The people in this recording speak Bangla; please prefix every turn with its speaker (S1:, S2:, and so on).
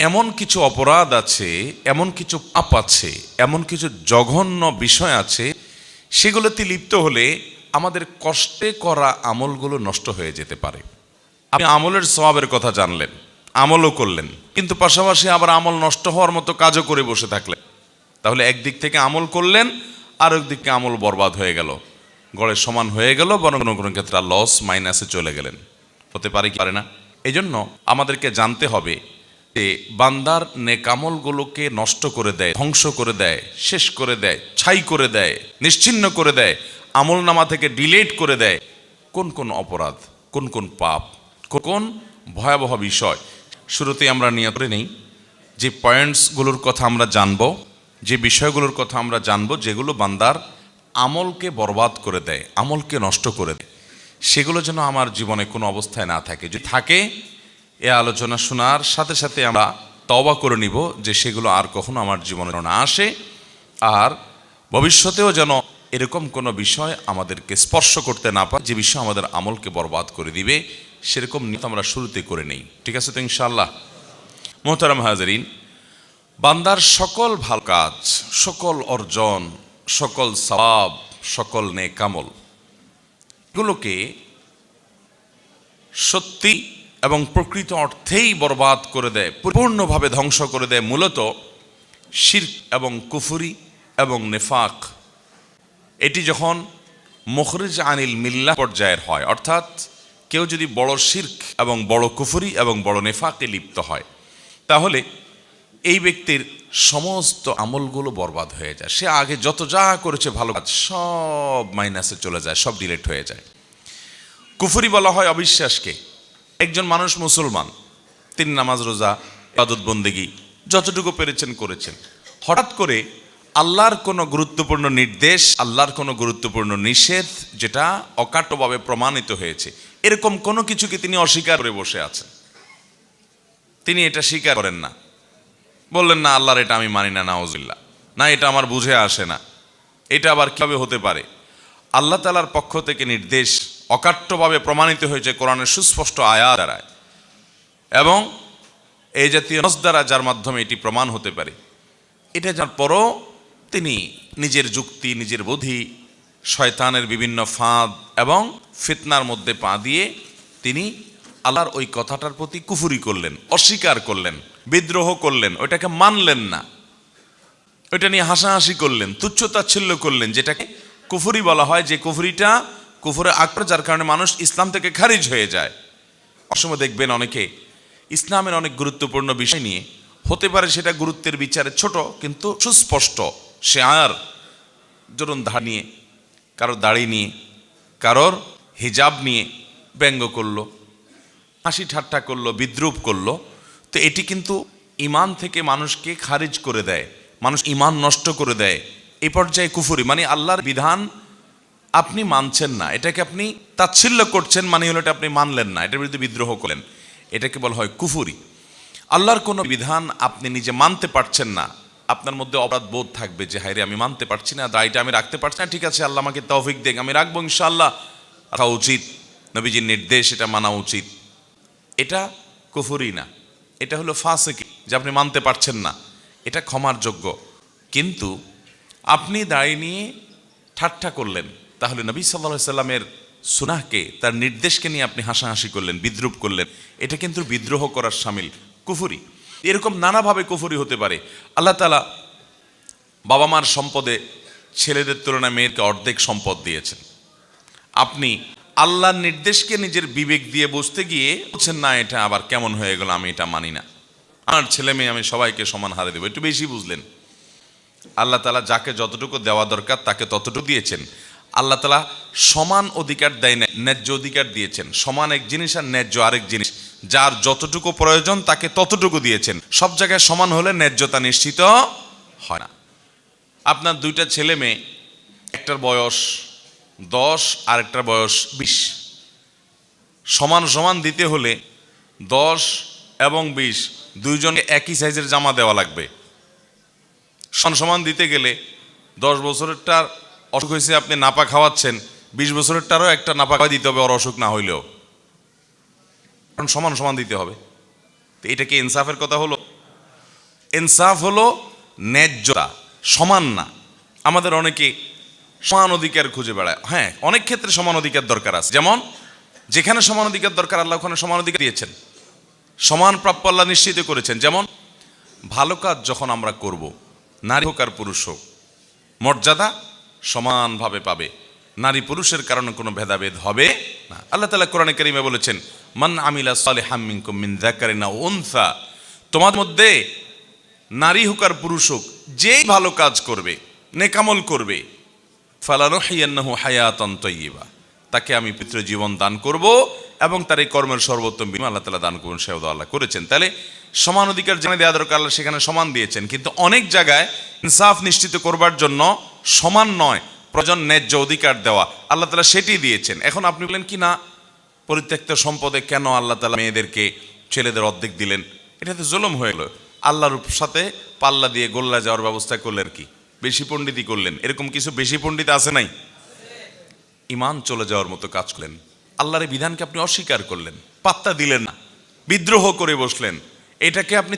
S1: এমন কিছু অপরাধ আছে, এমন কিছু পাপ আছে, এমন কিছু জঘন্য বিষয় আছে, সেগুলোতে লিপ্ত হলে আমাদের কষ্টে করা আমলগুলো নষ্ট হয়ে যেতে পারে। আপনি আমলের সওয়াবের কথা জানলেন, আমলও করলেন, কিন্তু পাশাপাশি আবার আমল নষ্ট হওয়ার মতো কাজও করে বসে থাকলেন, তাহলে একদিক থেকে আমল করলেন, আর একদিক থেকে আমল বরবাদ হয়ে গেল, গড়ের সমান হয়ে গেল, বরং কোনো কোনো ক্ষেত্রে লস মাইনাসে চলে গেলেন। হতে পারে কি পারে না? এই জন্য আমাদেরকে জানতে হবে যে বান্দার নেকামলগুলোকে নষ্ট করে দেয়, ধ্বংস করে দেয়, শেষ করে দেয়, ছাই করে দেয়, নিশ্চিহ্ন করে দেয়, আমল নামা থেকে ডিলিট করে দেয় কোন কোন অপরাধ, কোন কোন পাপ, কোন ভয়াবহ বিষয়। শুরুতে আমরা নিয়ত করে নেই যে পয়েন্টসগুলোর কথা আমরা জানব, যে বিষয়গুলোর কথা আমরা জানব, যেগুলো বান্দার আমলকে বরবাদ করে দেয়, আমলকে নষ্ট করে দেয়, সেগুলো যেন আমার জীবনে কোনো অবস্থায় না থাকে। যদি থাকে, এ আলোচনা শোনার সাথে সাথে আমরা তওবা করে নিব যে সেগুলো আর কখনো আমার জীবনে না আসে, আর ভবিষ্যতেও যেন এরকম কোনো বিষয় আমাদেরকে স্পর্শ করতে না পারে যে বিষয় আমাদের আমলকে বরবাদ করে দিবে। সেরকম নিয়ত আমরা শুরুতে করে নেই, ঠিক আছে তো ইনশাআল্লাহ? মোহতারাম হাজরিন, বান্দার সকল ভালো কাজ, সকল অর্জন, সকল সওয়াব, সকল নেক আমল, এগুলোকে সত্যি এবং প্রকৃত অর্থেই বরবাদ করে দেয়, পূর্ণভাবে ধ্বংস করে দেয় মূলত শিরক এবং কুফরি এবং নেফাক। এটি যখন মুখরিজ আনিল মিল্লাহ পর্যায়ের হয়, অর্থাৎ কেউ যদি বড় শিরক এবং বড় কুফরি এবং বড় নেফাকে লিপ্ত হয়, তাহলে এই ব্যক্তির সমস্ত আমলগুলো বরবাদ হয়ে যায়। সে আগে যত যা করেছে ভালো কাজ সব মাইনাসে চলে যায়, সব ডিলিট হয়ে যায়। কুফরি বলা হয় অবিশ্বাসকে। একজন মানুষ মুসলমান, তিনি নামাজ রোজা ইবাদত বন্দেগী যতটুকু পেরেছেন করেছেন, হঠাৎ করে আল্লাহর কোনো গুরুত্বপূর্ণ নির্দেশ, আল্লাহর কোনো গুরুত্বপূর্ণ নিষেধ যেটা অকাট্যভাবে প্রমাণিত হয়েছে, এরকম কোনো কিছুকে তিনি অস্বীকার করে বসে আছেন। তিনি এটা স্বীকার করেন না, বললেন না আল্লাহর এটা আমি মানি না, নাউজুবিল্লাহ, না এটা আমার বুঝে আসে না, এটা আবার কিভাবে হতে পারে? আল্লাহ তাআলার পক্ষ থেকে নির্দেশ অকাট্যভাবে প্রমাণিত হয়েছে কোরআনের সুস্পষ্ট আয়াত দ্বারা, এবং এই জাতীয় নস দ্বারা, যার মাধ্যমে এটি প্রমাণ হতে পারে। এটা যার পরও তিনি নিজের যুক্তি, নিজের বুদ্ধি, শয়তানের বিভিন্ন ফাঁদ এবং ফিতনার মধ্যে পা দিয়ে তিনি আল্লাহর ওই কথাটার প্রতি কুফরি করলেন, অস্বীকার করলেন, বিদ্রোহ করলেন, ওইটাকে মানলেন না, ওইটা নিয়ে হাসাহাসি করলেন, তুচ্ছতাচ্ছিল্য করলেন, যেটাকে কুফরি বলা হয়। যে কুফরিটা কুফরে আকবার, যার কারণে মানুষ ইসলাম থেকে খারিজ হয়ে যায়। অসময় দেখবেন অনেকে ইসলামের অনেক গুরুত্বপূর্ণ বিষয় নিয়ে, হতে পারে সেটা গুরুত্বের বিচারে ছোট, কিন্তু সুস্পষ্ট শেয়ার, ধরুন ধা নিয়ে, কারোর দাড়ি নিয়ে, কারোর হিজাব নিয়ে ব্যঙ্গ করলো, হাসি ঠাট্টা করলো, বিদ্রুপ করলো, তো এটি কিন্তু ইমান থেকে মানুষকে খারিজ করে দেয়, মানুষ ইমান নষ্ট করে দেয়। এই পর্যায়ে কুফরি মানে আল্লাহর বিধান আপনি মানছেন না, এটাকে আপনি তাচ্ছিল্য করছেন, মানে হলো এটা আপনি মানলেন না, এটার বিরুদ্ধে বিদ্রোহ করলেন, এটাকে বলা হয় কুফরি। আল্লাহর কোনো বিধান আপনি নিজে মানতে পারছেন না, আপনার মধ্যে অপরাধ বোধ থাকবে যে হায়রে আমি মানতে পারছি না, দায়টা আমি রাখতে পারছি না, ঠিক আছে আল্লাহ আমাকে তৌফিক দেখ, আমি রাখবো ইনশাআল্লাহ, রাখা উচিত, নবীজির নির্দেশ, এটা মানা উচিত। এটা কুফরি না, এটা হলো ফাসিকি, যে আপনি মানতে পারছেন না, এটা ক্ষমার যোগ্য। কিন্তু আপনি দাড়ি নিয়ে ঠাট্টা করলেন, তাহলে নবী সাল্লাল্লাহু আলাইহি সাল্লামের সুন্নাহকে, তার নির্দেশকে নিয়ে আপনি হাসাহাসি করলেন, বিদ্রুপ করলেন, এটা কিন্তু বিদ্রোহ করার শামিল, কুফরি। এরকম নানাভাবে কুফরি হতে পারে। আল্লাহ তাআলা বাবা মার সম্পদে ছেলেদের তুলনায় মেয়েকে অর্ধেক সম্পদ দিয়েছেন, আপনি আল্লাহর নির্দেশকে নিজের বিবেক দিয়ে বুঝতে গিয়ে বলছেন না এটা আবার কেমন হয়ে গেল, আমি এটা মানি না, আমার ছেলে মেয়ে আমি সবাইকে সমান হারে দেবো, একটু বেশি বুঝলেন। আল্লাহ তাআলা যাকে যতটুকু দেওয়া দরকার তাকে ততটুকু দিয়েছেন। আল্লাহ তাআলা সমান অধিকার দেয় না, ন্যায্য অধিকার দিয়েছেন। সমান এক জিনিস আর ন্যায্য আরেক জিনিস, যার যতটুকু প্রয়োজন তাকে ততটুকু দিয়েছেন। সব জায়গায় সমান হলে ন্যায্যতা নিশ্চিত হয় না। আপনার দুইটা ছেলে মেয়ে, একটার বয়স 10 আর একটার বয়স 20, সমান সমান দিতে হলে 10 এবং 20 দুইজনকে একই সাইজের জামা দেওয়া লাগবে। সমান সমান দিতে গেলে 10 বছরেরটার অসুখ হয়েছে, আপনি নাপা খাওয়াচ্ছেন, 20 বছরেরটারও একটা নাপা খাওয়া দিতে হবে, ওর অসুখ না হইলেও, কারণ সমান সমান দিতে হবে। তো এটা কি ইনসাফের কথা হলো? ইনসাফ হলো ন্যায্যতা, সমান না। আমাদের অনেকে সমান অধিকার খুঁজে বেড়ায়। হ্যাঁ, অনেক ক্ষেত্রে সমান অধিকার দরকার আছে, যেমন যেখানে সমান অধিকার দরকার আল্লাহ ওখানে সমান অধিকার দিয়েছেন, সমান প্রাপ্য আল্লাহ নিশ্চিত করেছেন। যেমন ভালো কাজ যখন আমরা করব, নারী হোক আর পুরুষ হোক, মর্যাদা সমানভাবে পাবে, নারী পুরুষের কারণে কোনো ভেদাভেদ হবে না। আল্লাহ তাআলা কোরআনে কারীমে বলেছেন, মান আমিলা সালিহাম মিনকুম মিন যাকারিন আও উনসা, তোমাদের মধ্যে নারী হোক আর পুরুষ হোক, যেই ভালো কাজ করবে, নেকামল করবে, ফালানুহিয়ান্নাহু হায়াতান তাইয়্যিবা, তাকে আমি পবিত্র জীবন দান করব এবং তার এই কর্মের সর্বোত্তম বিনিময় আল্লাহ তাআলা দান করবেন, সেও আল্লাহ করেছেন। তাহলে সমান অধিকার যেখানে দেওয়া দরকার আল্লাহ সেখানে সমান দিয়েছেন, কিন্তু অনেক জায়গায় ইনসাফ নিশ্চিত করবার জন্য সমান নয়, প্রয়োজন ন্যায্য অধিকার দেওয়া, আল্লাহ তাআলা সেটি দিয়েছেন। এখন আপনি বলেন কি না, পরিত্যক্ত সম্পদে কেন আল্লাহ তাআলা মেয়েদেরকে ছেলেদের অর্ধেক দিলেন? এটা তো জুলুম হয়ে গেল। আল্লাহর সাথে পাল্লা দিয়ে গোল্লা যাওয়ার ব্যবস্থা করলেন, কি বেশি পণ্ডিতই করলেন? এরকম কিছু বেশি পণ্ডিত আছে নাই? ইমান চলে যাওয়ার মতো কাজ করলেন, আল্লাহর এই বিধানকে আপনি অস্বীকার করলেন, পাত্তা দিলেন না, বিদ্রোহ করে বসলেন। এটাকে আপনি